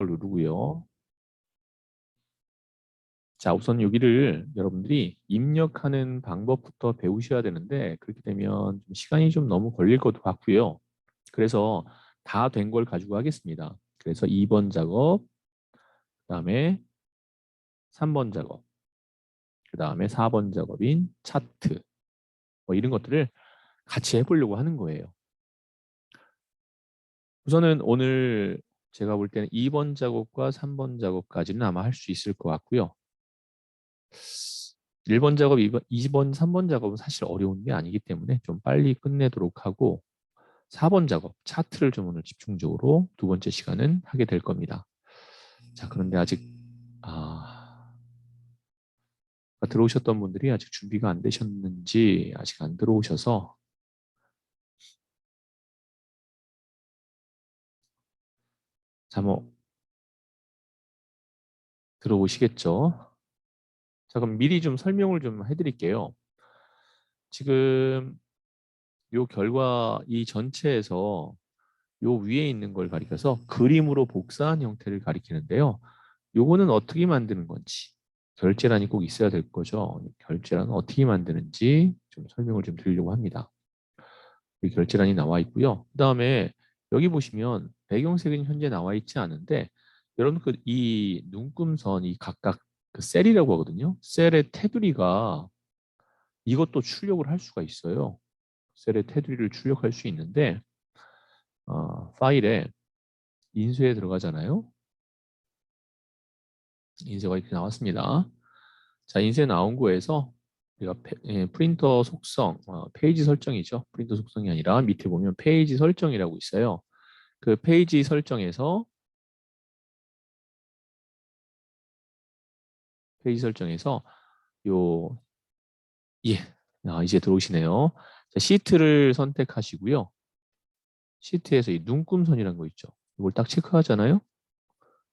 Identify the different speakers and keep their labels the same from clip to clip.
Speaker 1: 누르고요. 자, 우선 여기를 여러분들이 입력하는 방법부터 배우셔야 되는데 그렇게 되면 좀 시간이 좀 너무 걸릴 것 같고요. 그래서 다 된 걸 가지고 하겠습니다. 그래서 2번 작업, 그다음에 3번 작업, 그다음에 4번 작업인 차트 뭐 이런 것들을 같이 해보려고 하는 거예요. 우선은 오늘 제가 볼 때는 2번 작업과 3번 작업까지는 아마 할 수 있을 것 같고요. 1번 작업, 2번, 3번 작업은 사실 어려운 게 아니기 때문에 좀 빨리 끝내도록 하고 4번 작업, 차트를 좀 오늘 집중적으로 두 번째 시간은 하게 될 겁니다. 자, 그런데 아직 들어오셨던 분들이 아직 준비가 안 되셨는지 아직 안 들어오셔서 자, 뭐 들어오시겠죠? 자, 그럼 미리 좀 설명을 좀 해드릴게요. 지금 요 결과 이 전체에서 요 위에 있는 걸 가리켜서 그림으로 복사한 형태를 가리키는데요. 요거는 어떻게 만드는 건지 결제란이 꼭 있어야 될 거죠. 결제란은 어떻게 만드는지 좀 설명을 좀 드리려고 합니다. 여기 결제란이 나와 있고요. 그 다음에 여기 보시면 배경색은 현재 나와 있지 않은데 여러분 이 눈금선 이 각각 그 셀이라고 하거든요. 셀의 테두리가 이것도 출력을 할 수가 있어요. 셀의 테두리를 출력할 수 있는데 파일에 인쇄에 들어가잖아요. 인쇄가 이렇게 나왔습니다. 자, 인쇄 나온 거에서 우리가 프린터 속성, 페이지 설정이죠. 프린터 속성이 아니라 밑에 보면 페이지 설정이라고 있어요. 그 페이지 설정에서 요 예, 이제 들어오시네요. 자, 시트를 선택하시고요. 시트에서 이 눈금선이라는 거 있죠. 이걸 딱 체크하잖아요.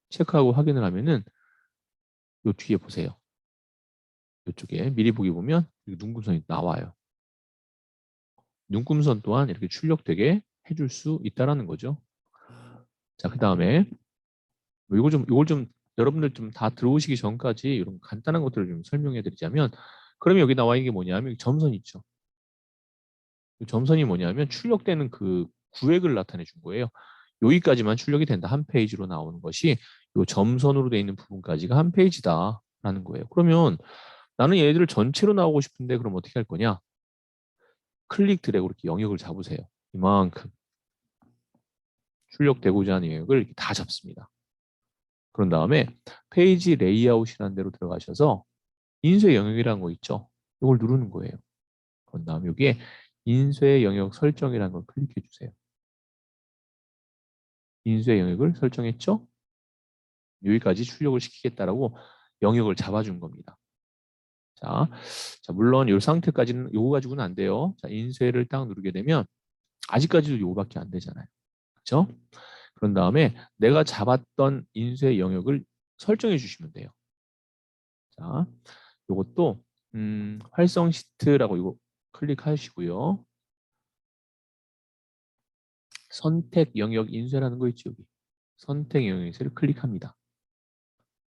Speaker 1: 체크하고 확인을 하면은 요 뒤에 보세요. 이쪽에 미리 보기 보면 눈금선이 나와요. 눈금선 또한 이렇게 출력되게 해줄 수 있다라는 거죠. 자, 그 다음에 이걸 좀 여러분들 좀 다 들어오시기 전까지 이런 간단한 것들을 좀 설명해 드리자면 그러면 여기 나와 있는 게 뭐냐면 점선 있죠. 점선이 뭐냐면 출력되는 그 구획을 나타내 준 거예요. 여기까지만 출력이 된다. 한 페이지로 나오는 것이 이 점선으로 되어 있는 부분까지가 한 페이지다라는 거예요. 그러면 나는 얘들을 전체로 나오고 싶은데 그럼 어떻게 할 거냐? 클릭 드래그 이렇게 영역을 잡으세요. 이만큼 출력되고자 하는 영역을 이렇게 다 잡습니다. 그런 다음에 페이지 레이아웃이라는 데로 들어가셔서 인쇄 영역이라는 거 있죠. 이걸 누르는 거예요. 그런 다음에 여기에 인쇄 영역 설정이라는 걸 클릭해 주세요. 인쇄 영역을 설정했죠? 여기까지 출력을 시키겠다라고 영역을 잡아준 겁니다. 자, 물론 이 상태까지는 요거 가지고는 안 돼요. 자, 인쇄를 딱 누르게 되면 아직까지도 요거밖에 안 되잖아요. 그렇죠? 그런 다음에 내가 잡았던 인쇄 영역을 설정해 주시면 돼요. 자, 요것도 활성 시트라고 이거 클릭하시고요. 선택 영역 인쇄라는 거 있죠, 여기. 선택 영역 인쇄를 클릭합니다.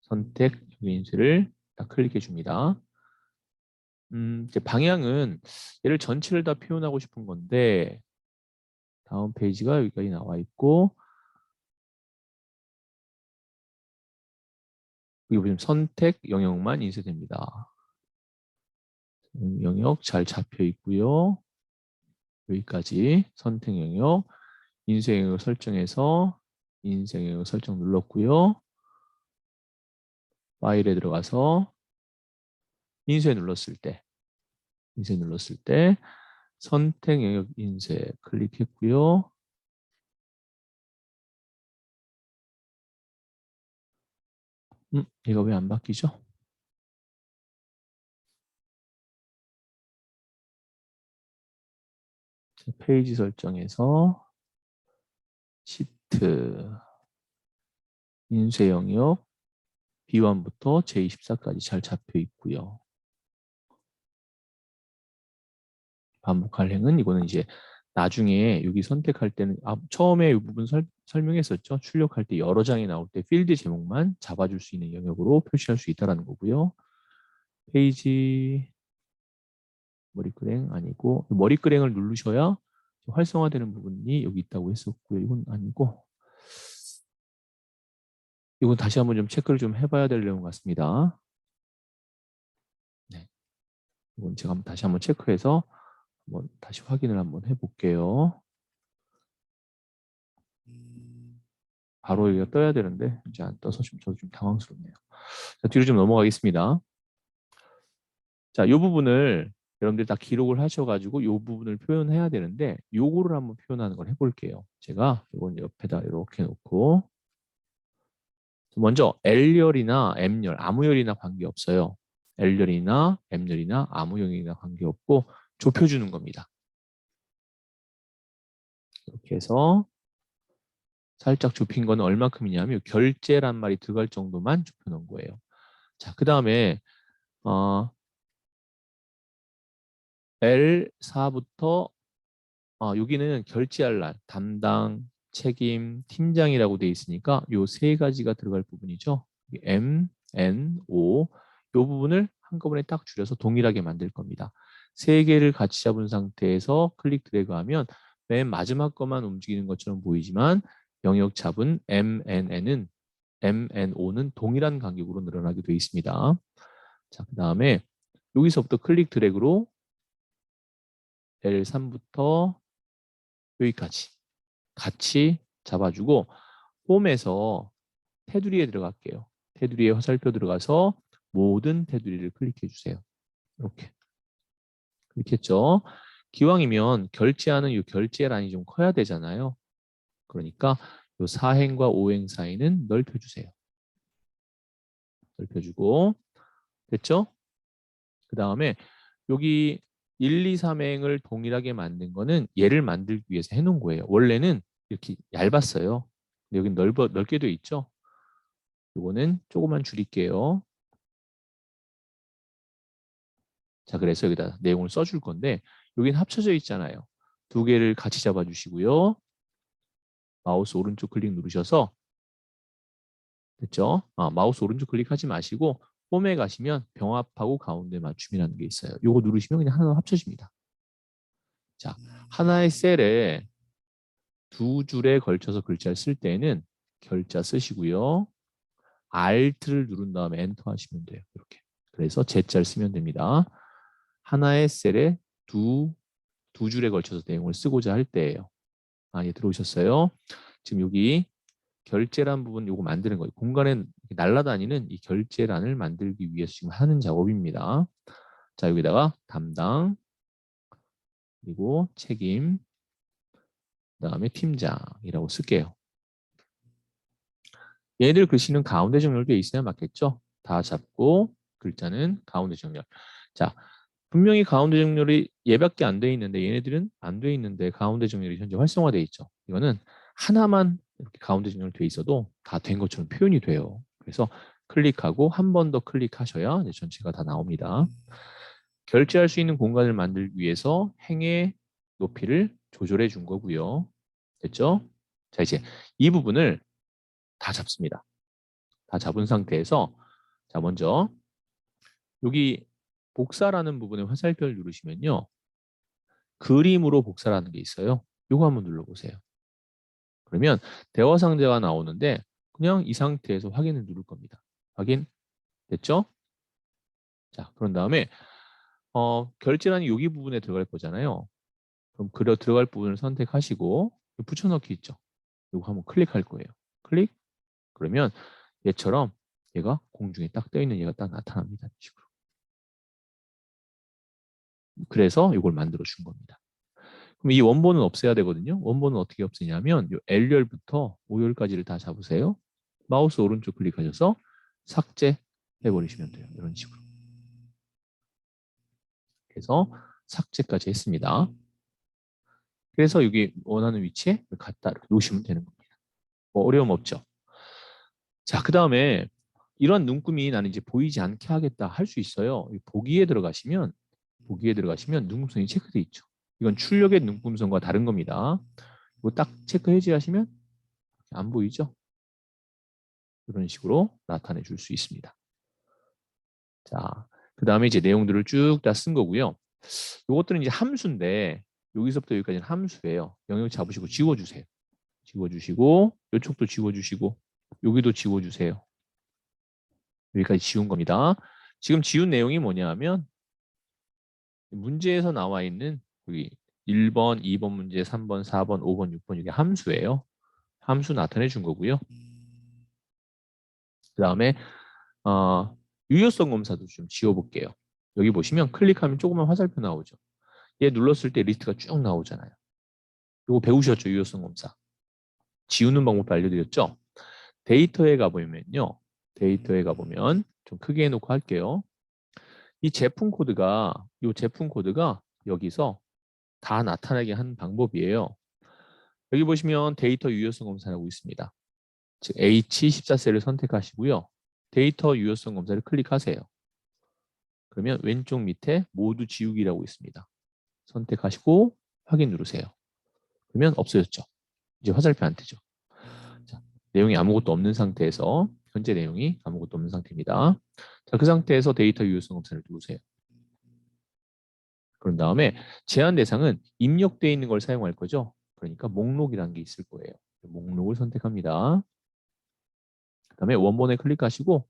Speaker 1: 선택 영역 인쇄를 딱 클릭해 줍니다. 이제 방향은 얘를 전체를 다 표현하고 싶은 건데 다음 페이지가 여기까지 나와 있고 여기 보시면 선택 영역만 인쇄됩니다. 영역 잘 잡혀 있고요. 여기까지 선택 영역, 인쇄 영역 설정해서 인쇄 영역 설정 눌렀고요. 파일에 들어가서 인쇄 눌렀을 때 선택 영역 인쇄 클릭했고요. 이거 왜 안 바뀌죠? 페이지 설정에서 시트 인쇄 영역 B1부터 J14까지 잘 잡혀 있고요. 반복 할행은 이거는 이제 나중에 여기 선택할 때는 처음에 이 부분 설명했었죠. 출력할 때 여러 장이 나올 때 필드 제목만 잡아줄 수 있는 영역으로 표시할 수 있다는 거고요. 페이지 머리끄랭 아니고 머리끄랭을 누르셔야 활성화되는 부분이 여기 있다고 했었고요. 이건 아니고 이건 다시 한번 좀 체크를 좀 해봐야 될 내용 같습니다. 네. 이건 제가 다시 한번 체크해서 한번 다시 확인을 한번 해볼게요. 바로 여기가 떠야 되는데 이제 안 떠서 저도 좀 당황스럽네요. 자, 뒤로 좀 넘어가겠습니다. 자, 이 부분을 여러분들 다 기록을 하셔가지고 이 부분을 표현해야 되는데 요거를 한번 표현하는 걸 해볼게요. 제가 이건 옆에다 이렇게 놓고 먼저 L열이나 M열, 아무 열이나 관계없어요. L열이나 M열이나 아무 열이나 관계없고 좁혀주는 겁니다. 이렇게 해서 살짝 좁힌 거는 얼마큼이냐면 결제란 말이 들어갈 정도만 좁혀놓은 거예요. 자, 그 다음에 L4부터 여기는 결제할 날, 담당, 책임, 팀장이라고 돼 있으니까 요 세 가지가 들어갈 부분이죠. M, N, O 요 부분을 한꺼번에 딱 줄여서 동일하게 만들 겁니다. 세 개를 같이 잡은 상태에서 클릭 드래그하면 맨 마지막 것만 움직이는 것처럼 보이지만 영역 잡은 M, N, O는 동일한 간격으로 늘어나게 되어 있습니다. 자, 그 다음에 여기서부터 클릭 드래그로 L3부터 여기까지 같이 잡아주고 홈에서 테두리에 들어갈게요. 테두리에 화살표 들어가서 모든 테두리를 클릭해 주세요. 이렇게 클릭했죠. 기왕이면 결제하는 이 결제란이 좀 커야 되잖아요. 그러니까 이 사행과 오행 사이는 넓혀주세요. 넓혀주고 됐죠? 그 다음에 여기 1, 2, 3행을 동일하게 만든 거는 얘를 만들기 위해서 해놓은 거예요. 원래는 이렇게 얇았어요. 근데 여기 넓게 되어 있죠? 이거는 조금만 줄일게요. 자, 그래서 여기다 내용을 써줄 건데 여기는 합쳐져 있잖아요. 두 개를 같이 잡아주시고요. 마우스 오른쪽 클릭 누르셔서 됐죠? 마우스 오른쪽 클릭하지 마시고 홈에 가시면 병합하고 가운데 맞춤이라는 게 있어요. 이거 누르시면 그냥 하나 합쳐집니다. 자, 하나의 셀에 두 줄에 걸쳐서 글자를 쓸 때는 결자 쓰시고요. Alt를 누른 다음에 엔터 하시면 돼요. 이렇게. 그래서 Z자를 쓰면 됩니다. 하나의 셀에 두 줄에 걸쳐서 내용을 쓰고자 할 때예요. 예, 들어오셨어요? 지금 여기 결제란 부분 요거 만드는 거예요. 공간에 날아다니는 이 결제란을 만들기 위해서 지금 하는 작업입니다. 자, 여기다가 담당, 그리고 책임, 그다음에 팀장이라고 쓸게요. 얘들 글씨는 가운데 정렬되어 있어야 맞겠죠? 다 잡고 글자는 가운데 정렬. 자, 분명히 가운데 정렬이 얘밖에 안 돼 있는데 얘네들은 안 돼 있는데 가운데 정렬이 현재 활성화되어 있죠. 이거는 하나만 이렇게 가운데 정렬되어 있어도 다 된 것처럼 표현이 돼요. 그래서 클릭하고 한 번 더 클릭하셔야 이제 전체가 다 나옵니다. 결제할 수 있는 공간을 만들기 위해서 행의 높이를 조절해 준 거고요. 됐죠? 자, 이제 이 부분을 다 잡습니다. 다 잡은 상태에서 자, 먼저 여기 복사라는 부분에 화살표를 누르시면요. 그림으로 복사라는 게 있어요. 이거 한번 눌러보세요. 그러면 대화 상자가 나오는데 그냥 이 상태에서 확인을 누를 겁니다. 확인 됐죠? 자, 그런 다음에 결제란이 여기 부분에 들어갈 거잖아요. 그럼 들어갈 부분을 선택하시고 붙여넣기 있죠. 이거 한번 클릭할 거예요. 클릭 그러면 얘처럼 얘가 공중에 딱 떠 있는 얘가 딱 나타납니다. 이런 식으로. 그래서 이걸 만들어 준 겁니다. 그럼 이 원본은 없애야 되거든요. 원본은 어떻게 없애냐면 이 L열부터 O열까지를 다 잡으세요. 마우스 오른쪽 클릭하셔서 삭제 해버리시면 돼요. 이런 식으로. 그래서 삭제까지 했습니다. 그래서 여기 원하는 위치에 갖다 놓으시면 되는 겁니다. 뭐 어려움 없죠. 자, 그 다음에 이런 눈금이 나는 이제 보이지 않게 하겠다 할 수 있어요. 보기에 들어가시면 눈금선이 체크돼 있죠. 이건 출력의 눈금성과 다른 겁니다. 이거 딱 체크 해제하시면 안 보이죠? 이런 식으로 나타내 줄 수 있습니다. 자, 그 다음에 이제 내용들을 쭉 다 쓴 거고요. 이것들은 이제 함수인데 여기서부터 여기까지는 함수예요. 영역 잡으시고 지워주세요. 지워주시고 이쪽도 지워주시고 여기도 지워주세요. 여기까지 지운 겁니다. 지금 지운 내용이 뭐냐 하면 문제에서 나와 있는 여기 1번, 2번 문제, 3번, 4번, 5번, 6번 이게 함수예요. 함수 나타내 준 거고요. 그 다음에 유효성 검사도 좀 지워볼게요. 여기 보시면 클릭하면 조그만 화살표 나오죠. 얘 눌렀을 때 리스트가 쭉 나오잖아요. 이거 배우셨죠? 유효성 검사. 지우는 방법 알려드렸죠? 데이터에 가보면요. 데이터에 가보면 좀 크게 해놓고 할게요. 이 제품 코드가 여기서 다 나타나게 하는 방법이에요. 여기 보시면 데이터 유효성 검사라고 있습니다. 즉 H14셀을 선택하시고요. 데이터 유효성 검사를 클릭하세요. 그러면 왼쪽 밑에 모두 지우기라고 있습니다. 선택하시고 확인 누르세요. 그러면 없어졌죠. 이제 화살표 안 뜨죠. 자, 내용이 아무것도 없는 상태에서 현재 내용이 아무것도 없는 상태입니다. 자, 그 상태에서 데이터 유효성 검사를 누르세요. 그런 다음에 제한 대상은 입력되어 있는 걸 사용할 거죠. 그러니까 목록이라는 게 있을 거예요. 목록을 선택합니다. 그 다음에 원본에 클릭하시고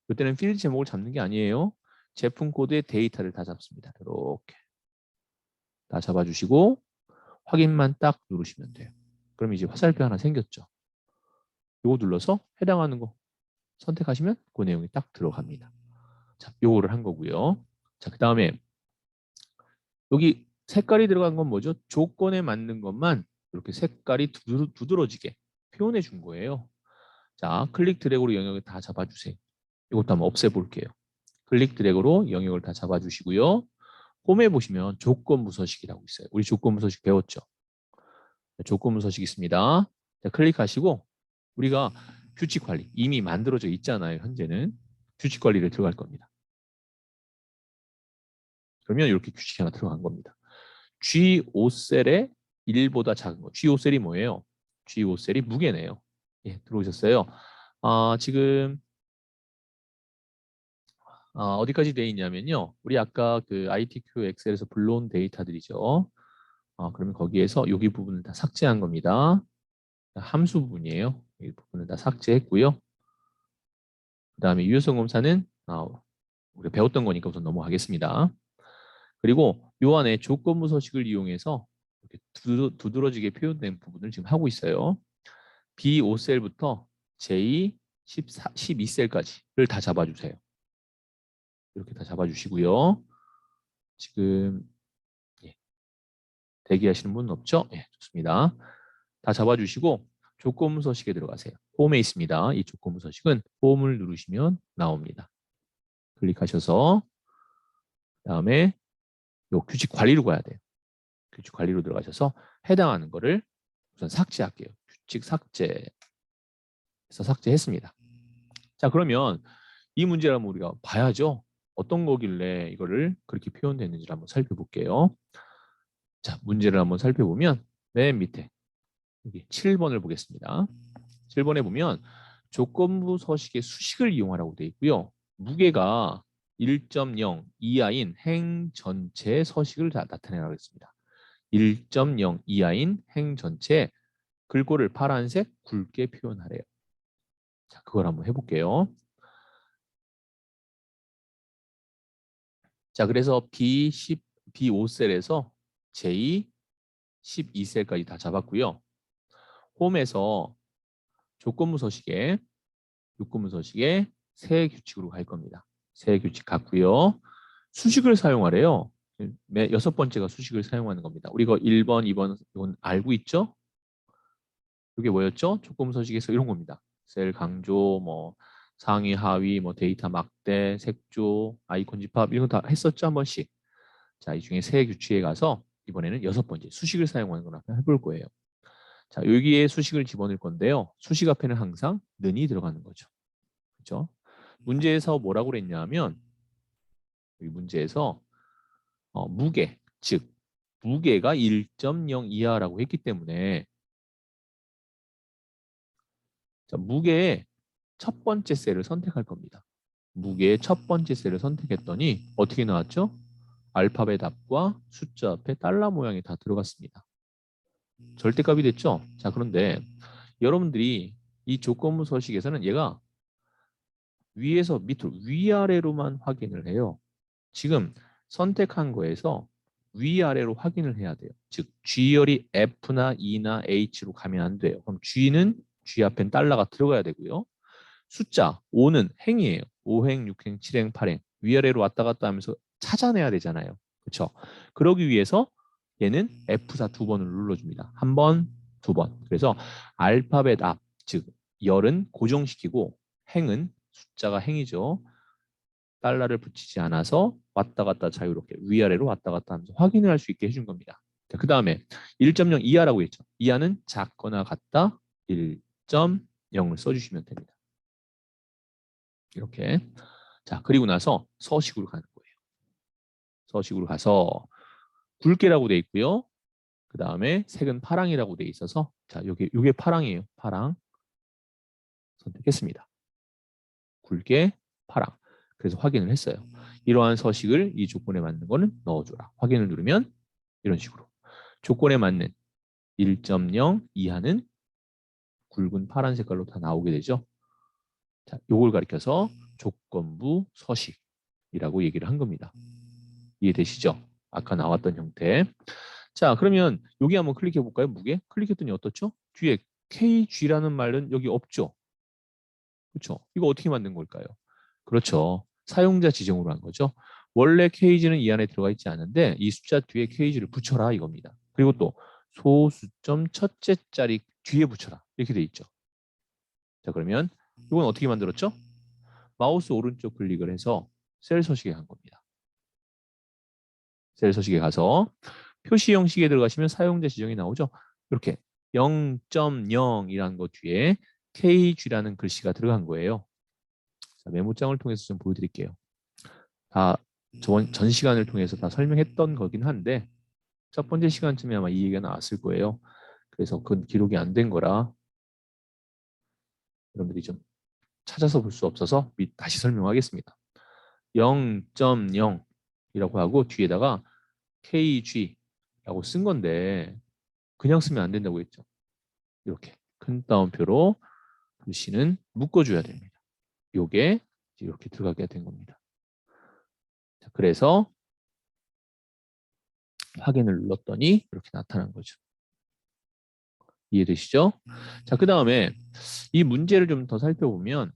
Speaker 1: 이때는 필드 제목을 잡는 게 아니에요. 제품 코드의 데이터를 다 잡습니다. 이렇게 다 잡아주시고 확인만 딱 누르시면 돼요. 그럼 이제 화살표 하나 생겼죠. 이거 눌러서 해당하는 거 선택하시면 그 내용이 딱 들어갑니다. 자, 요거를 한 거고요. 자, 그 다음에 여기 색깔이 들어간 건 뭐죠? 조건에 맞는 것만 이렇게 색깔이 두드러지게 표현해 준 거예요. 자, 클릭 드래그로 영역을 다 잡아주세요. 이것도 한번 없애볼게요. 클릭 드래그로 영역을 다 잡아주시고요. 홈에 보시면 조건부 서식이라고 있어요. 우리 조건부 서식 배웠죠? 조건부 서식 있습니다. 자, 클릭하시고 우리가 규칙 관리 이미 만들어져 있잖아요. 현재는 규칙 관리를 들어갈 겁니다. 그러면 이렇게 규칙이 하나 들어간 겁니다. G5셀의 1보다 작은 거. G5셀이 뭐예요? G5셀이 무게네요. 예, 들어오셨어요. 지금 어디까지 돼 있냐면요. 우리 아까 그 ITQ 엑셀에서 불러온 데이터들이죠. 그러면 거기에서 여기 부분을 다 삭제한 겁니다. 함수 부분이에요. 이 부분을 다 삭제했고요. 그 다음에 유효성 검사는 우리가 배웠던 거니까 우선 넘어가겠습니다. 그리고 요 안에 조건부 서식을 이용해서 이렇게 두드러지게 표현된 부분을 지금 하고 있어요. B5셀부터 J14, 12셀까지를 다 잡아주세요. 이렇게 다 잡아주시고요. 지금 대기하시는 분은 없죠? 예, 좋습니다. 다 잡아주시고 조건부 서식에 들어가세요. 홈에 있습니다. 이 조건부 서식은 홈을 누르시면 나옵니다. 클릭하셔서 그다음에 요 규칙 관리로 가야 돼요. 규칙 관리로 들어가셔서 해당하는 거를 우선 삭제할게요. 규칙 삭제해서 삭제했습니다. 자, 그러면 이 문제를 한번 우리가 봐야죠. 어떤 거길래 이거를 그렇게 표현됐는지를 한번 살펴볼게요. 자, 문제를 한번 살펴보면 맨 밑에 여기 7번을 보겠습니다. 7번에 보면 조건부 서식의 수식을 이용하라고 되어 있고요. 무게가 1.0 이하인 행 전체의 서식을 다 나타내라고 했습니다. 1.0 이하인 행 전체 글꼴을 파란색 굵게 표현하래요. 자, 그걸 한번 해볼게요. 자, 그래서 B5셀에서 J12셀까지 다 잡았고요. 홈에서 조건부 서식에 세 규칙으로 갈 겁니다. 세 규칙 같고요. 수식을 사용하래요. 여섯 번째가 수식을 사용하는 겁니다. 우리 이거 1번, 2번 이건 알고 있죠? 이게 뭐였죠? 조건부 서식에서 이런 겁니다. 셀 강조, 뭐 상위, 하위, 뭐 데이터 막대, 색조, 아이콘 집합 이런 거 다 했었죠? 한 번씩. 자, 이 중에 세 규칙에 가서 이번에는 여섯 번째 수식을 사용하는 걸 한번 해볼 거예요. 자, 여기에 수식을 집어넣을 건데요. 수식 앞에는 항상 는이 들어가는 거죠. 그렇죠? 문제에서 뭐라고 그랬냐면 여기 문제에서 무게, 즉 무게가 1.0 이하라고 했기 때문에 자, 무게의 첫 번째 셀을 선택할 겁니다. 무게의 첫 번째 셀을 선택했더니 어떻게 나왔죠? 알파벳 앞과 숫자 앞에 달러 모양이 다 들어갔습니다. 절대값이 됐죠? 자, 그런데 여러분들이 이 조건부 서식에서는 얘가 위에서 밑으로 위아래로만 확인을 해요. 지금 선택한 거에서 위아래로 확인을 해야 돼요. 즉 G열이 F나 E나 H로 가면 안 돼요. 그럼 G는 G 앞엔 달러가 들어가야 되고요. 숫자 5는 행이에요. 5행, 6행, 7행, 8행 위아래로 왔다 갔다 하면서 찾아내야 되잖아요. 그렇죠? 그러기 위해서 얘는 F사 두 번을 눌러줍니다. 한 번, 두 번. 그래서 알파벳 앞, 즉 열은 고정시키고 행은 숫자가 행이죠. 달러를 붙이지 않아서 왔다 갔다 자유롭게 위아래로 왔다 갔다 하면서 확인을 할 수 있게 해준 겁니다. 그 다음에 1.0 이하라고 했죠. 이하는 작거나 같다 1.0을 써주시면 됩니다. 이렇게. 자, 그리고 나서 서식으로 가는 거예요. 서식으로 가서 굵게라고 돼 있고요. 그 다음에 색은 파랑이라고 돼 있어서 자, 요게 파랑이에요. 파랑 선택했습니다. 굵게 파랑. 그래서 확인을 했어요. 이러한 서식을 이 조건에 맞는 거는 넣어줘라. 확인을 누르면 이런 식으로. 조건에 맞는 1.0 이하는 굵은 파란 색깔로 다 나오게 되죠. 자, 요걸 가리켜서 조건부 서식이라고 얘기를 한 겁니다. 이해되시죠? 아까 나왔던 형태. 자, 그러면 여기 한번 클릭해 볼까요? 무게? 클릭했더니 어떻죠? 뒤에 KG라는 말은 여기 없죠? 그렇죠? 이거 어떻게 만든 걸까요? 그렇죠. 사용자 지정으로 한 거죠. 원래 KG는 이 안에 들어가 있지 않은데 이 숫자 뒤에 KG를 붙여라 이겁니다. 그리고 또 소수점 첫째 자리 뒤에 붙여라 이렇게 돼 있죠. 자, 그러면 이건 어떻게 만들었죠? 마우스 오른쪽 클릭을 해서 셀 서식에 간 겁니다. 셀 서식에 가서 표시 형식에 들어가시면 사용자 지정이 나오죠. 이렇게 0.0이라는 것 뒤에 KG라는 글씨가 들어간 거예요. 자, 메모장을 통해서 좀 보여드릴게요. 다 전 시간을 통해서 다 설명했던 거긴 한데 첫 번째 시간쯤에 아마 이 얘기가 나왔을 거예요. 그래서 그건 기록이 안 된 거라 여러분들이 좀 찾아서 볼 수 없어서 다시 설명하겠습니다. 0.0이라고 하고 뒤에다가 KG라고 쓴 건데 그냥 쓰면 안 된다고 했죠. 이렇게 큰 따옴표로 글씨는 묶어줘야 됩니다. 요게 이렇게 들어가게 된 겁니다. 자, 그래서 확인을 눌렀더니 이렇게 나타난 거죠. 이해되시죠? 자, 그 다음에 이 문제를 좀 더 살펴보면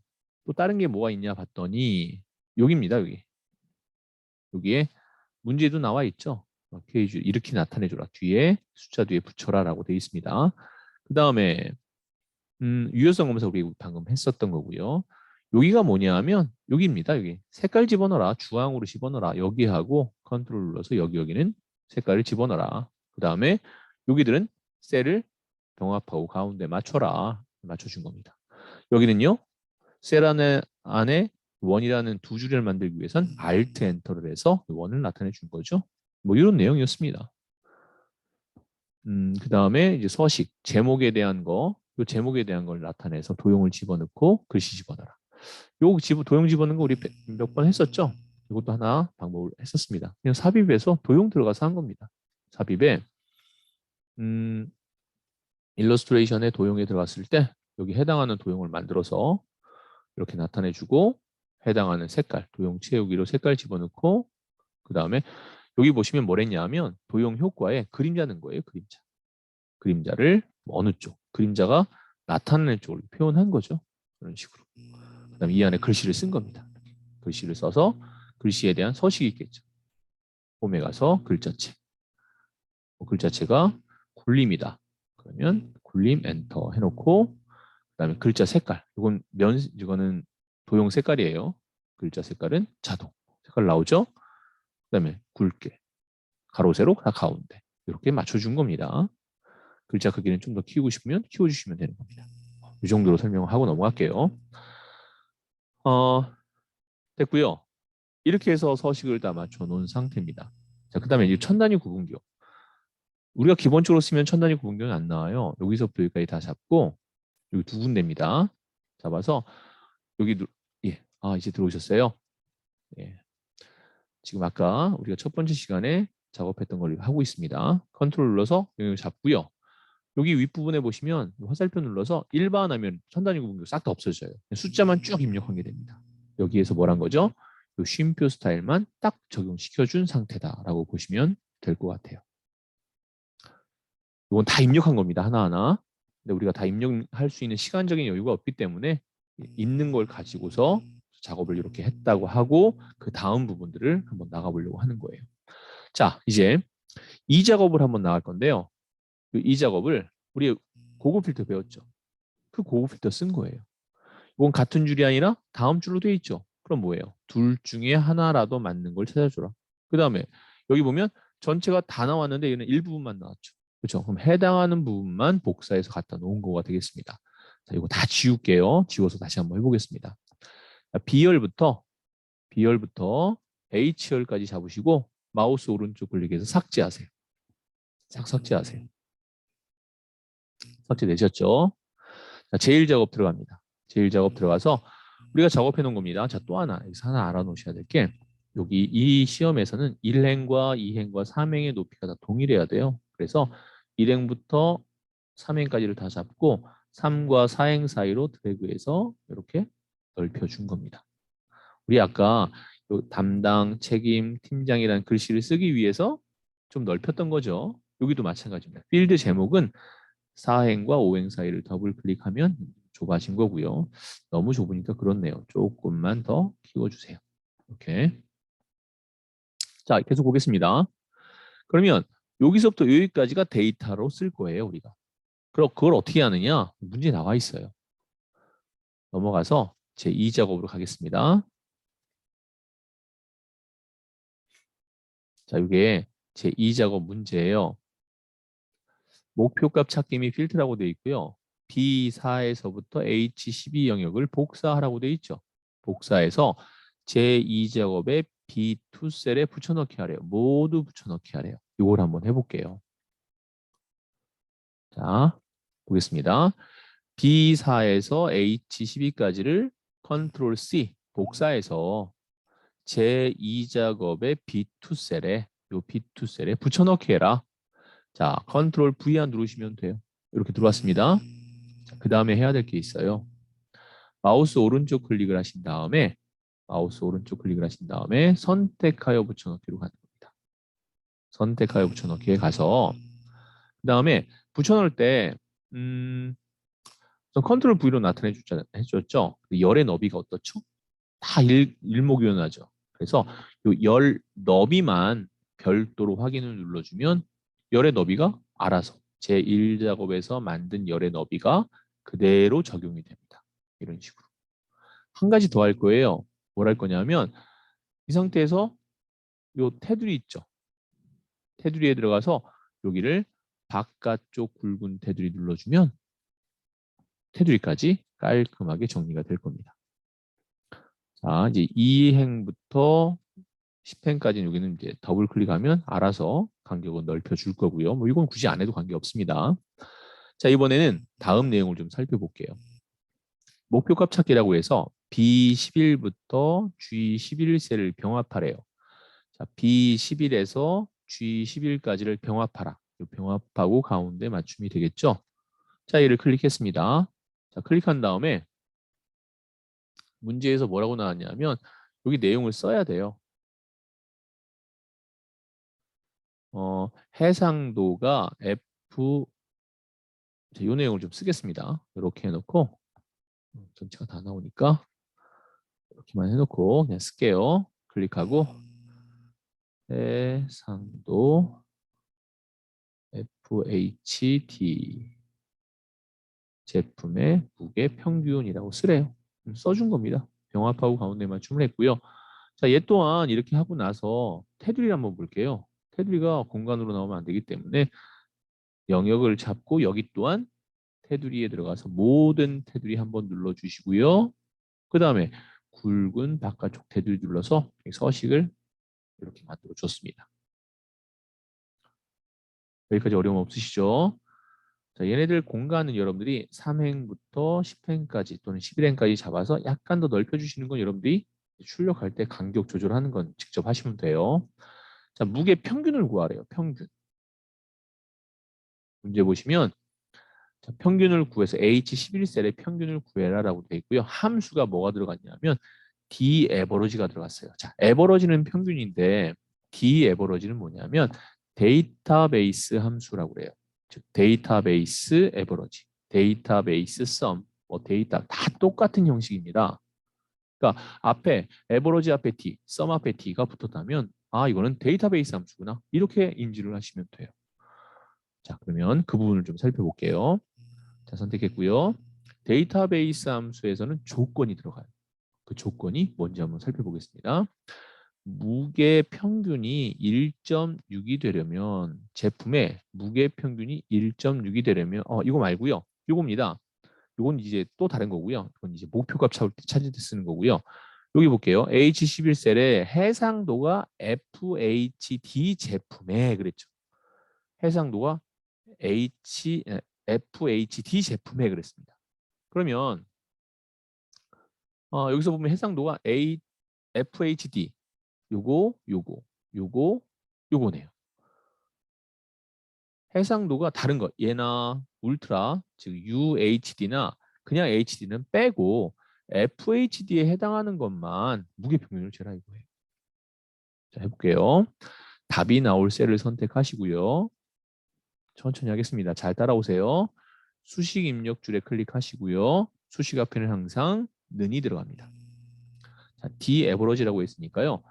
Speaker 1: 또 다른 게 뭐가 있냐 봤더니 여기입니다. 여기에 문제도 나와 있죠. KG 이렇게 나타내줘라. 뒤에 숫자 뒤에 붙여라 라고 되어 있습니다. 그 다음에 유효성 검사 우리 방금 했었던 거고요. 여기가 뭐냐 하면 여기입니다. 여기 색깔 집어넣어라. 주황으로 집어넣어라. 여기하고 컨트롤 눌러서 여기는 색깔을 집어넣어라. 그 다음에 여기들은 셀을 병합하고 가운데 맞춰라. 맞춰준 겁니다. 여기는요. 셀 안에 원이라는 두 줄을 만들기 위해선 Alt 엔터를 해서 원을 나타내 준 거죠. 뭐 이런 내용이었습니다. 그 다음에 이제 서식, 제목에 대한 거, 요 제목에 대한 걸 나타내서 도형을 집어넣고 글씨 집어넣어라. 도형 집어넣는 거 우리 몇 번 했었죠? 이것도 하나 방법을 했었습니다. 그냥 삽입해서 도형 들어가서 한 겁니다. 삽입에 일러스트레이션의 도형에 들어갔을 때 여기 해당하는 도형을 만들어서 이렇게 나타내주고 해당하는 색깔, 도형 채우기로 색깔 집어넣고 그 다음에 여기 보시면 뭐랬냐 하면 도형 효과에 그림자 넣은 거예요. 그림자를 어느 쪽, 그림자가 나타나는 쪽으로 표현한 거죠. 그런 식으로. 그 다음에 이 안에 글씨를 쓴 겁니다. 글씨를 써서 글씨에 대한 서식이 있겠죠. 홈에 가서 글자체. 글자체가 굴림이다. 그러면 굴림 엔터 해놓고 그다음에 글자 색깔. 이거는 도형 색깔이에요. 글자 색깔은 자동. 색깔 나오죠? 그다음에 굵게 가로 세로 다 가운데 이렇게 맞춰준 겁니다. 글자 크기는 좀 더 키우고 싶으면 키워주시면 되는 겁니다. 이 정도로 설명을 하고 넘어갈게요. 됐고요. 이렇게 해서 서식을 다 맞춰 놓은 상태입니다. 자, 그다음에 이제 천 단위 구분기호. 우리가 기본적으로 쓰면 천 단위 구분경이 안 나와요. 여기서부터 여기까지 다 잡고 여기 두 군데입니다. 잡아서 여기 예, 이제 들어오셨어요. 예. 지금 아까 우리가 첫 번째 시간에 작업했던 걸 하고 있습니다. 컨트롤 눌러서 영역을 잡고요. 여기 윗부분에 보시면 화살표 눌러서 일반하면 천 단위 구분경 싹 다 없어져요. 숫자만 쭉 입력한 게 됩니다. 여기에서 뭐란 거죠? 이 쉼표 스타일만 딱 적용시켜준 상태다라고 보시면 될 것 같아요. 이건 다 입력한 겁니다. 하나하나. 근데 우리가 다 입력할 수 있는 시간적인 여유가 없기 때문에 있는 걸 가지고서 작업을 이렇게 했다고 하고 그 다음 부분들을 한번 나가보려고 하는 거예요. 자, 이제 이 작업을 한번 나갈 건데요. 이 작업을 우리 고급 필터 배웠죠. 그 고급 필터 쓴 거예요. 이건 같은 줄이 아니라 다음 줄로 돼 있죠. 그럼 뭐예요? 둘 중에 하나라도 맞는 걸 찾아줘라. 그 다음에 여기 보면 전체가 다 나왔는데 얘는 일부분만 나왔죠. 그렇죠? 그럼 해당하는 부분만 복사해서 갖다 놓은 거가 되겠습니다. 자, 이거 다 지울게요. 지워서 다시 한번 해보겠습니다. 자, B열부터 H열까지 잡으시고 마우스 오른쪽 클릭해서 삭제하세요. 싹 삭제하세요. 삭제되셨죠? 자, 제일 작업 들어갑니다. 제일 작업 들어가서 우리가 작업해 놓은 겁니다. 자, 또 하나, 여기서 하나 알아놓으셔야 될 게 여기 이 시험에서는 1행과 2행과 3행의 높이가 다 동일해야 돼요. 그래서 1행부터 3행까지를 다 잡고 3과 4행 사이로 드래그해서 이렇게 넓혀준 겁니다. 우리 아까 요 담당, 책임, 팀장이라는 글씨를 쓰기 위해서 좀 넓혔던 거죠. 여기도 마찬가지입니다. 필드 제목은 4행과 5행 사이를 더블 클릭하면 좁아진 거고요. 너무 좁으니까 그렇네요. 조금만 더 키워주세요. 이렇게. 자, 계속 보겠습니다. 그러면 여기서부터 여기까지가 데이터로 쓸 거예요, 우리가. 그럼 그걸 어떻게 하느냐? 문제 나와 있어요. 넘어가서 제 2작업으로 가겠습니다. 자, 이게 제 2작업 문제예요. 목표값 찾기 및 필터라고 되어 있고요. B4에서부터 H12 영역을 복사하라고 되어 있죠. 복사해서 제2작업에 B2 셀에 붙여넣기 하래요. 모두 붙여넣기 하래요. 이걸 한번 해볼게요. 자, 보겠습니다. B4에서 H12까지를 컨트롤 C 복사해서 제2작업의 B2 셀에 요 B2 셀에 붙여넣기 해라. 자, 컨트롤 V 안 누르시면 돼요. 이렇게 들어왔습니다. 그 다음에 해야 될 게 있어요. 마우스 오른쪽 클릭을 하신 다음에 선택하여 붙여넣기로 가는 겁니다. 선택하여 붙여넣기에 가서 그 다음에 붙여넣을 때 컨트롤 V로 나타내 줬죠. 열의 너비가 어떻죠? 다 일목요연하죠. 그래서 열 너비만 별도로 확인을 눌러주면 열의 너비가 알아서 제1작업에서 만든 열의 너비가 그대로 적용이 됩니다. 이런 식으로. 한 가지 더 할 거예요. 뭘 할 거냐면 이 상태에서 요 테두리 있죠. 테두리에 들어가서 여기를 바깥쪽 굵은 테두리 눌러주면 테두리까지 깔끔하게 정리가 될 겁니다. 자, 이제 2행부터 10행까지는 여기는 이제 더블 클릭하면 알아서 간격을 넓혀 줄 거고요. 뭐 이건 굳이 안 해도 관계 없습니다. 자, 이번에는 다음 내용을 좀 살펴볼게요. 목표값 찾기라고 해서 B11부터 G11셀을 병합하래요. 자, B11에서 G11까지를 병합하라. 병합하고 가운데 맞춤이 되겠죠? 자, 얘를 클릭했습니다. 자, 클릭한 다음에 문제에서 뭐라고 나왔냐면 여기 내용을 써야 돼요. 해상도가 F 이 내용을 좀 쓰겠습니다. 이렇게 해놓고 전체가 다 나오니까 이렇게만 해놓고 그냥 쓸게요. 클릭하고 해상도 FHD 제품의 무게 평균이라고 쓰래요. 써준 겁니다. 병합하고 가운데 맞춤을 했고요. 자, 얘 또한 이렇게 하고 나서 테두리를 한번 볼게요. 테두리가 공간으로 나오면 안 되기 때문에 영역을 잡고 여기 또한 테두리에 들어가서 모든 테두리 한번 눌러주시고요. 그 다음에 굵은 바깥쪽 테두리 눌러서 서식을 이렇게 만들어 줬습니다. 여기까지 어려움 없으시죠? 자, 얘네들 공간은 여러분들이 3행부터 10행까지 또는 11행까지 잡아서 약간 더 넓혀주시는 건 여러분들이 출력할 때 간격 조절하는 건 직접 하시면 돼요. 자, 무게 평균을 구하래요. 평균. 문제 보시면 자, 평균을 구해서 H11셀의 평균을 구해라라고 되어 있고요. 함수가 뭐가 들어갔냐면 D 에버러지가 들어갔어요. 자, 에버러지는 평균인데 D 에버러지는 뭐냐면 데이터베이스 함수라고 그래요. 즉 데이터베이스 에버러지, 데이터베이스 썸, 뭐 데이터 다 똑같은 형식입니다. 그러니까 앞에 에버러지 앞에 D, 썸 앞에 D가 붙었다면 아 이거는 데이터베이스 함수구나 이렇게 인지를 하시면 돼요. 자 그러면 그 부분을 좀 살펴볼게요. 자 선택했고요. 데이터베이스 함수에서는 조건이 들어가요. 그 조건이 뭔지 한번 살펴보겠습니다. 무게 평균이 1.6이 되려면 제품의 무게 평균이 1.6이 되려면 이거 말고요. 이겁니다. 이건 이제 또 다른 거고요. 이건 이제 목표값 찾을 때 쓰는 거고요. 여기 볼게요. H11셀의 해상도가 FHD 제품에 그랬죠. 해상도가 FHD 제품에 그랬습니다. 그러면 여기서 보면 해상도가 FHD 요거네요. 해상도가 다른 것 얘나 울트라 즉 UHD나 그냥 HD는 빼고 FHD에 해당하는 것만 무게 평균을 재라 이거예요. 자 해볼게요. 답이 나올 셀을 선택하시고요. 천천히 하겠습니다. 잘 따라오세요. 수식 입력줄에 클릭하시고요. 수식 앞에는 항상 는이 들어갑니다. 자, D 에버러지라고 했으니까요.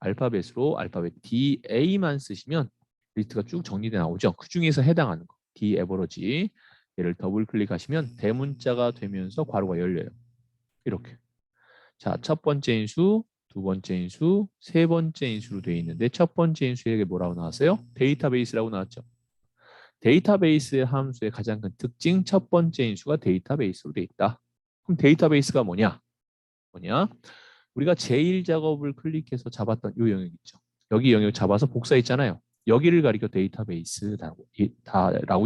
Speaker 1: 알파벳으로 알파벳 DA만 쓰시면 리스트가 쭉 정리돼 나오죠. 그 중에서 해당하는 거 D 에버러지 얘를 더블 클릭하시면 대문자가 되면서 괄호가 열려요. 이렇게. 자, 첫 번째 인수, 두 번째 인수, 세 번째 인수로 되어 있는데 첫 번째 인수에게 뭐라고 나왔어요? 데이터베이스라고 나왔죠. 데이터베이스 함수의 가장 큰 특징 첫 번째 인수가 데이터베이스로 되어 있다. 그럼 데이터베이스가 뭐냐? 우리가 제1 작업을 클릭해서 잡았던 이 영역 있죠. 여기 영역 잡아서 복사했잖아요. 여기를 가리켜 데이터베이스라고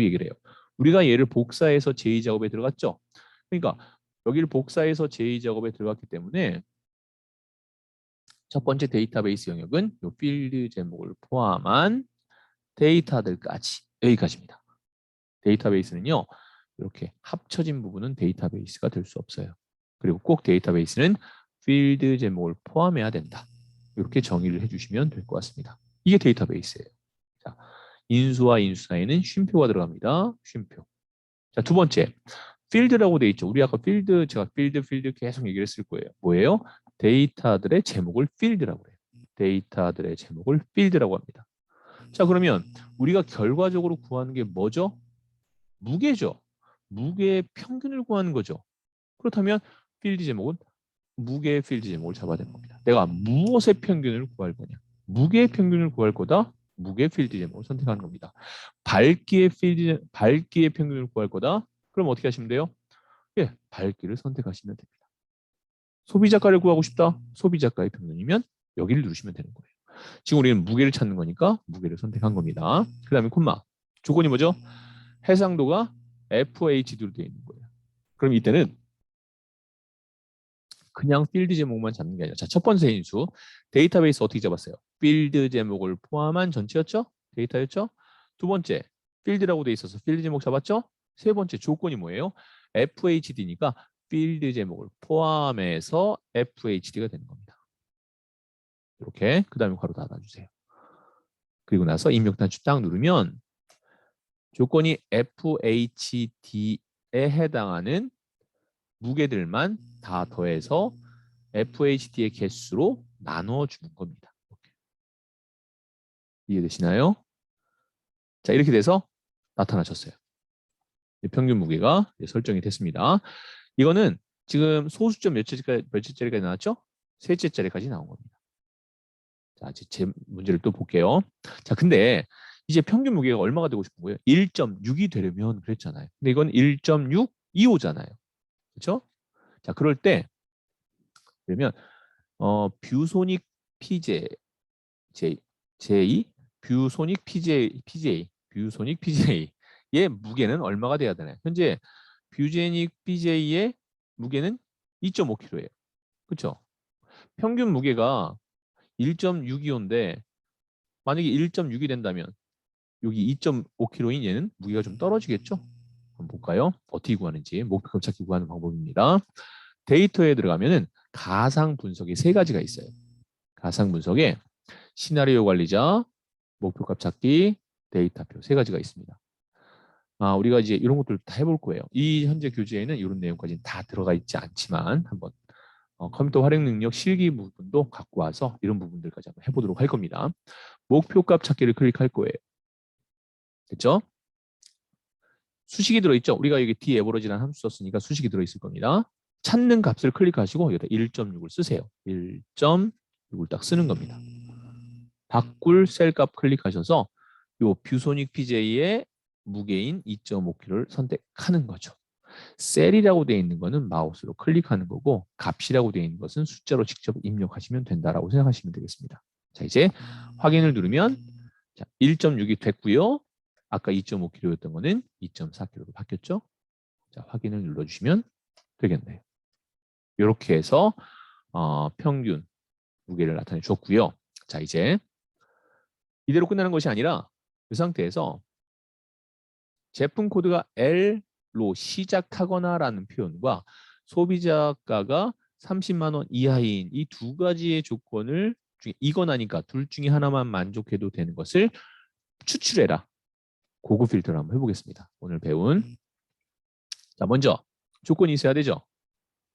Speaker 1: 얘기를 해요. 우리가 얘를 복사해서 제2 작업에 들어갔죠. 그러니까 여기를 복사해서 제2 작업에 들어갔기 때문에 첫 번째 데이터베이스 영역은 이 필드 제목을 포함한 데이터들까지 여기까지입니다. 데이터베이스는요. 이렇게 합쳐진 부분은 데이터베이스가 될 수 없어요. 그리고 꼭 데이터베이스는 필드 제목을 포함해야 된다. 이렇게 정의를 해주시면 될 것 같습니다. 이게 데이터베이스예요. 자, 인수와 인수 사이에는 쉼표가 들어갑니다. 쉼표. 자, 두 번째, 필드라고 돼 있죠. 우리 아까 제가 필드 계속 얘기를 했을 거예요. 뭐예요? 데이터들의 제목을 필드라고 해요. 데이터들의 제목을 필드라고 합니다. 자, 그러면 우리가 결과적으로 구하는 게 뭐죠? 무게죠. 무게의 평균을 구하는 거죠. 그렇다면 필드 제목은 무게의 필드 제목을 잡아야 되는 겁니다. 내가 무엇의 평균을 구할 거냐? 무게의 평균을 구할 거다. 무게 필드 제목을 선택하는 겁니다. 밝기의 평균을 구할 거다. 그럼 어떻게 하시면 돼요? 예, 밝기를 선택하시면 됩니다. 소비자가를 구하고 싶다. 소비자가의 평균이면 여기를 누르시면 되는 거예요. 지금 우리는 무게를 찾는 거니까 무게를 선택한 겁니다. 그 다음에 콤마. 조건이 뭐죠? 해상도가 FHD로 되어 있는 거예요. 그럼 이때는 그냥 필드 제목만 잡는 게 아니라 자, 첫 번째 인수 데이터베이스 어떻게 잡았어요? 필드 제목을 포함한 전체였죠? 데이터였죠? 두 번째 필드라고 돼 있어서 필드 제목 잡았죠? 세 번째 조건이 뭐예요? FHD니까 필드 제목을 포함해서 FHD가 되는 겁니다. 이렇게 그 다음에 괄호 닫아주세요. 그리고 나서 입력 단추 딱 누르면 조건이 FHD에 해당하는 무게들만 다 더해서 FHD의 개수로 나눠주는 겁니다. 이렇게. 이해되시나요? 자, 이렇게 돼서 나타나셨어요. 평균 무게가 설정이 됐습니다. 이거는 지금 소수점 몇째짜리까지 나왔죠? 셋째짜리까지 나온 겁니다. 자, 제 문제를 또 볼게요. 자, 근데 이제 평균 무게가 얼마가 되고 싶은 거예요? 1.6이 되려면 그랬잖아요. 근데 이건 1.625잖아요. 그렇죠? 자, 그럴 때 그러면 뷰소닉 PJ J 뷰소닉 PJ 뷰소닉 BJ의 무게는 얼마가 돼야 되나요? 현재 뷰제닉 BJ의 무게는 2.5kg예요. 그렇죠? 평균 무게가 1.625인데 만약에 1.6이 된다면 여기 2.5kg인 얘는 무게가 좀 떨어지겠죠? 한번 볼까요? 어떻게 구하는지 목표값 찾기 구하는 방법입니다. 데이터에 들어가면은 가상 분석이 세 가지가 있어요. 가상 분석에 시나리오 관리자, 목표값 찾기, 데이터표 세 가지가 있습니다. 우리가 이제 이런 것들 다 해볼 거예요. 이 현재 교재에는 이런 내용까지는 다 들어가 있지 않지만 한번 컴퓨터 활용 능력 실기 부분도 갖고 와서 이런 부분들까지 한번 해보도록 할 겁니다. 목표값 찾기를 클릭할 거예요. 됐죠? 수식이 들어있죠? 우리가 여기 dAverage라는 함수 썼으니까 수식이 들어있을 겁니다. 찾는 값을 클릭하시고 여기다 1.6을 쓰세요. 1.6을 딱 쓰는 겁니다. 바꿀 셀 값 클릭하셔서 요 뷰소닉 PJ의 무게인 2.5kg를 선택하는 거죠. 셀이라고 되어 있는 거는 마우스로 클릭하는 거고 값이라고 되어 있는 것은 숫자로 직접 입력하시면 된다라고 생각하시면 되겠습니다. 자, 이제 확인을 누르면 1.6이 됐고요. 아까 2.5kg였던 거는 2.4kg로 바뀌었죠. 자, 확인을 눌러주시면 되겠네요. 이렇게 해서 평균 무게를 나타내 줬고요. 자, 이제 이대로 끝나는 것이 아니라 이 상태에서 제품 코드가 L로 시작하거나라는 표현과 소비자가가 30만 원 이하인 이 두 가지의 조건을 중에 이거나니까 둘 중에 하나만 만족해도 되는 것을 추출해라. 고급 필터를 한번 해보겠습니다. 오늘 배운 자 먼저 조건이 있어야 되죠.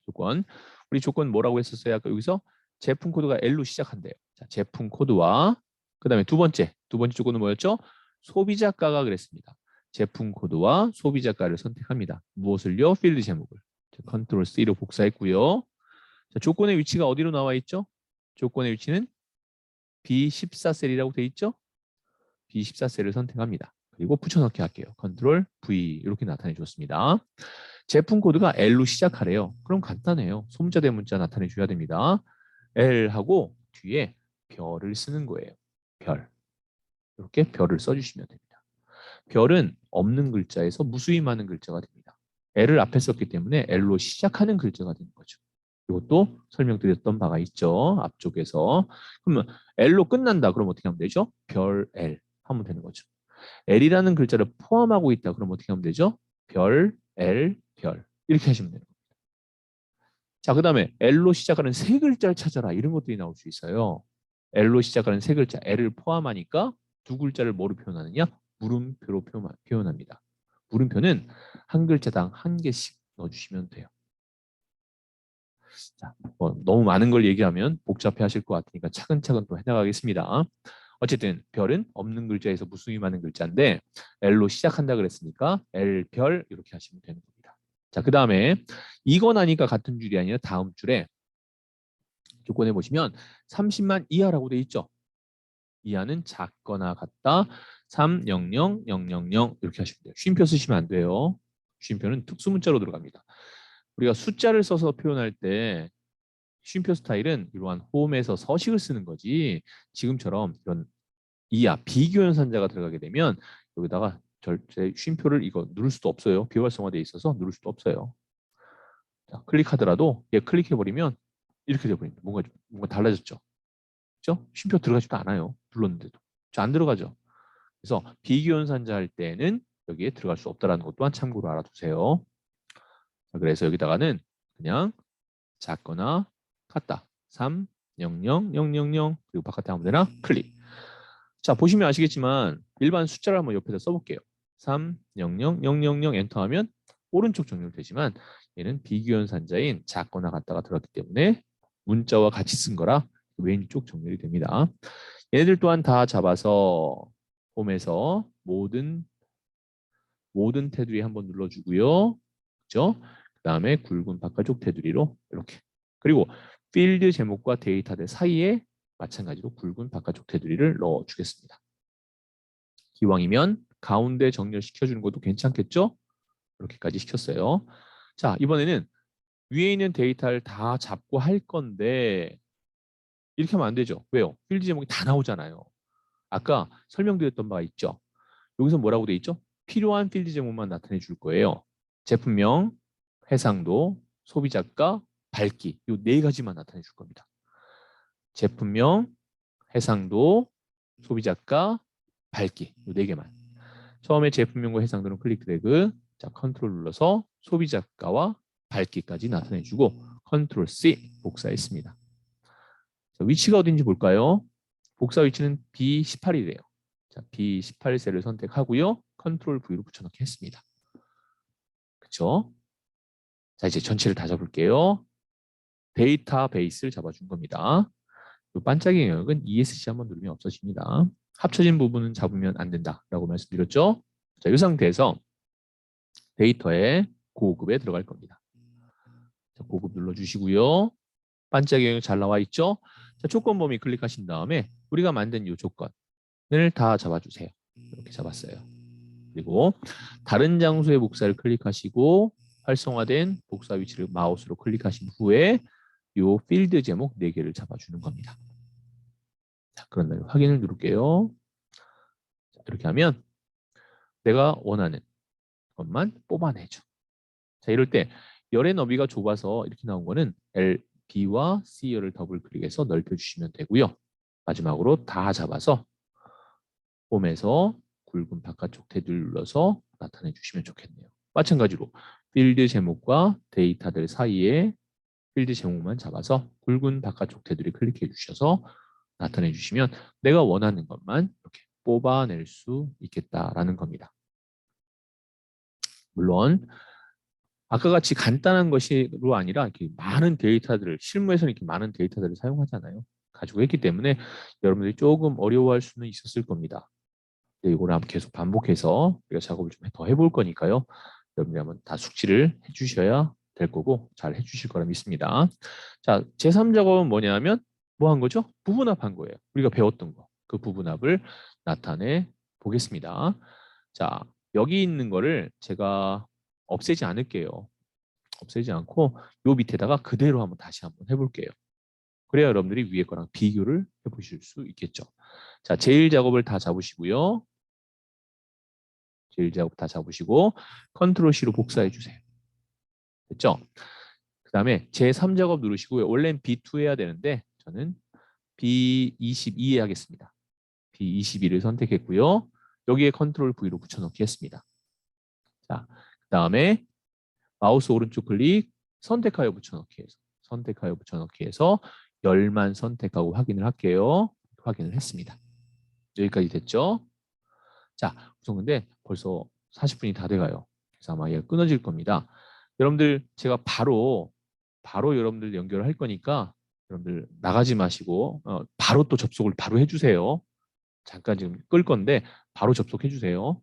Speaker 1: 조건 우리 조건 뭐라고 했었어요? 아까 여기서 제품 코드가 L로 시작한대요. 자, 제품 코드와 그 다음에 두 번째 조건은 뭐였죠? 소비자가가 그랬습니다. 제품 코드와 소비자가를 선택합니다. 무엇을요? 필드 제목을. 컨트롤 C로 복사했고요. 자, 조건의 위치가 어디로 나와 있죠? 조건의 위치는 B14셀이라고 돼 있죠? B14셀을 선택합니다. 그리고 붙여넣기 할게요. 컨트롤 V 이렇게 나타내 줬습니다. 제품 코드가 L로 시작하래요. 그럼 간단해요. 소문자 대문자 나타내 줘야 됩니다. L하고 뒤에 별을 쓰는 거예요. 별. 이렇게 별을 써주시면 됩니다. 별은 없는 글자에서 무수히 많은 글자가 됩니다. L을 앞에 썼기 때문에 L로 시작하는 글자가 되는 거죠. 이것도 설명드렸던 바가 있죠. 앞쪽에서. 그러면 L로 끝난다. 그럼 어떻게 하면 되죠? 별 L 하면 되는 거죠. L이라는 글자를 포함하고 있다. 그럼 어떻게 하면 되죠? 별, L, 별. 이렇게 하시면 돼요. 자, 그 다음에 L로 시작하는 세 글자를 찾아라. 이런 것들이 나올 수 있어요. L로 시작하는 세 글자, L을 포함하니까 두 글자를 뭐로 표현하느냐? 물음표로 표현합니다. 물음표는 한 글자당 한 개씩 넣어주시면 돼요. 자, 너무 많은 걸 얘기하면 복잡해 하실 것 같으니까 차근차근 또 해나가겠습니다. 어쨌든 별은 없는 글자에서 무수히 많은 글자인데 L로 시작한다 그랬으니까 L, 별 이렇게 하시면 되는 겁니다. 자, 그 다음에 이건 아니까 같은 줄이 아니라 다음 줄에 조건에 보시면 30만 이하라고 돼 있죠. 이하는 작거나 같다. 3000000 이렇게 하시면 돼요. 쉼표 쓰시면 안 돼요. 쉼표는 특수문자로 들어갑니다. 우리가 숫자를 써서 표현할 때 쉼표 스타일은 이러한 홈에서 서식을 쓰는 거지 지금처럼 이런 이하 비교연산자가 들어가게 되면 여기다가 절대 쉼표를 이거 누를 수도 없어요. 비활성화되어 있어서 누를 수도 없어요. 자, 클릭하더라도 얘 클릭해버리면 이렇게 돼버립니다. 뭔가 달라졌죠. 그렇죠? 쉼표 들어가지도 않아요. 눌렀는데도. 안 들어가죠. 그래서 비교연산자 할 때는 여기에 들어갈 수 없다는 것 또한 참고로 알아두세요. 자, 그래서 여기다가는 그냥 작거나 같다. 3, 0, 0, 0, 0, 0 그리고 바깥에 아무 데나 클릭. 자, 보시면 아시겠지만 일반 숫자를 한번 옆에다 써볼게요. 3, 0, 0, 0, 0, 0 엔터하면 오른쪽 정렬되지만 얘는 비교연산자인 작거나 같다가 들어갔기 때문에 문자와 같이 쓴 거라 왼쪽 정렬이 됩니다. 얘네들 또한 다 잡아서 홈에서 모든 테두리 한번 눌러주고요. 그죠? 그 다음에 굵은 바깥쪽 테두리로 이렇게. 그리고 필드 제목과 데이터대 사이에 마찬가지로 굵은 바깥쪽 테두리를 넣어주겠습니다. 기왕이면 가운데 정렬시켜주는 것도 괜찮겠죠? 이렇게까지 시켰어요. 자, 이번에는 위에 있는 데이터를 다 잡고 할 건데 이렇게 하면 안 되죠. 왜요? 필드 제목이 다 나오잖아요. 아까 설명드렸던 바가 있죠. 여기서 뭐라고 돼 있죠? 필요한 필드 제목만 나타내 줄 거예요. 제품명, 해상도, 소비자가, 밝기 이 네 가지만 나타내 줄 겁니다. 제품명, 해상도, 소비자가, 밝기 이 네 개만. 처음에 제품명과 해상도는 클릭 드래그, 자 컨트롤 눌러서 소비자가와 밝기까지 나타내 주고 컨트롤 C 복사했습니다. 자, 위치가 어딘지 볼까요? 복사 위치는 B18이래요. 자, B18 셀을 선택하고요. 컨트롤 V로 붙여넣기 했습니다. 그렇죠? 자, 이제 전체를 다 잡을게요. 데이터베이스를 잡아준 겁니다. 이 반짝이 영역은 ESC 한번 누르면 없어집니다. 합쳐진 부분은 잡으면 안 된다라고 말씀드렸죠? 자, 이 상태에서 데이터에 고급에 들어갈 겁니다. 자, 고급 눌러주시고요. 반짝이 영역 잘 나와 있죠? 자, 조건 범위 클릭하신 다음에 우리가 만든 이 조건을 다 잡아주세요. 이렇게 잡았어요. 그리고 다른 장소의 복사를 클릭하시고 활성화된 복사 위치를 마우스로 클릭하신 후에 이 필드 제목 4개를 잡아주는 겁니다. 자, 그런 다음에 확인을 누를게요. 자, 이렇게 하면 내가 원하는 것만 뽑아내죠. 자, 이럴 때 열의 너비가 좁아서 이렇게 나온 거는 L, B와 C열을 더블 클릭해서 넓혀주시면 되고요. 마지막으로 다 잡아서 홈에서 굵은 바깥쪽 테두리 눌러서 나타내 주시면 좋겠네요. 마찬가지로 필드 제목과 데이터들 사이에 필드 제목만 잡아서 굵은 바깥쪽 테두리 클릭해 주셔서 나타내 주시면 내가 원하는 것만 이렇게 뽑아낼 수 있겠다라는 겁니다. 물론 아까 같이 간단한 것으로 아니라 이렇게 많은 데이터들을 실무에서는 이렇게 많은 데이터들을 사용하잖아요. 가지고 있기 때문에 여러분들이 조금 어려워할 수는 있었을 겁니다. 이거를 한번 계속 반복해서 우리가 작업을 좀 더 해볼 거니까요. 여러분들이 한번 다 숙지를 해주셔야 될 거고 잘 해주실 거라 믿습니다. 자, 제3작업은 뭐냐면 뭐 한 거죠? 부분합한 거예요. 우리가 배웠던 거. 그 부분합을 나타내 보겠습니다. 자, 여기 있는 거를 제가 없애지 않을게요. 없애지 않고 요 밑에다가 그대로 한번 다시 한번 해볼게요. 그래야 여러분들이 위에 거랑 비교를 해보실 수 있겠죠. 자, 제일 작업을 다 잡으시고요. 제일 작업 다 잡으시고 컨트롤 C로 복사해 주세요. 됐죠? 그 다음에 제3작업 누르시고요. 원래는 B2 해야 되는데 저는 B22 하겠습니다. B22를 선택했고요. 여기에 컨트롤 V로 붙여넣기 했습니다. 자, 그 다음에 마우스 오른쪽 클릭 선택하여 붙여넣기 해서 선택하여 붙여넣기 해서 열만 선택하고 확인을 할게요. 확인을 했습니다. 여기까지 됐죠? 자, 우선 근데 벌써 40분이 다 돼가요. 그래서 아마 얘가 끊어질 겁니다. 여러분들 제가 바로 여러분들 연결을 할 거니까 여러분들 나가지 마시고 바로 또 접속을 바로 해주세요. 잠깐 지금 끌 건데 바로 접속해 주세요.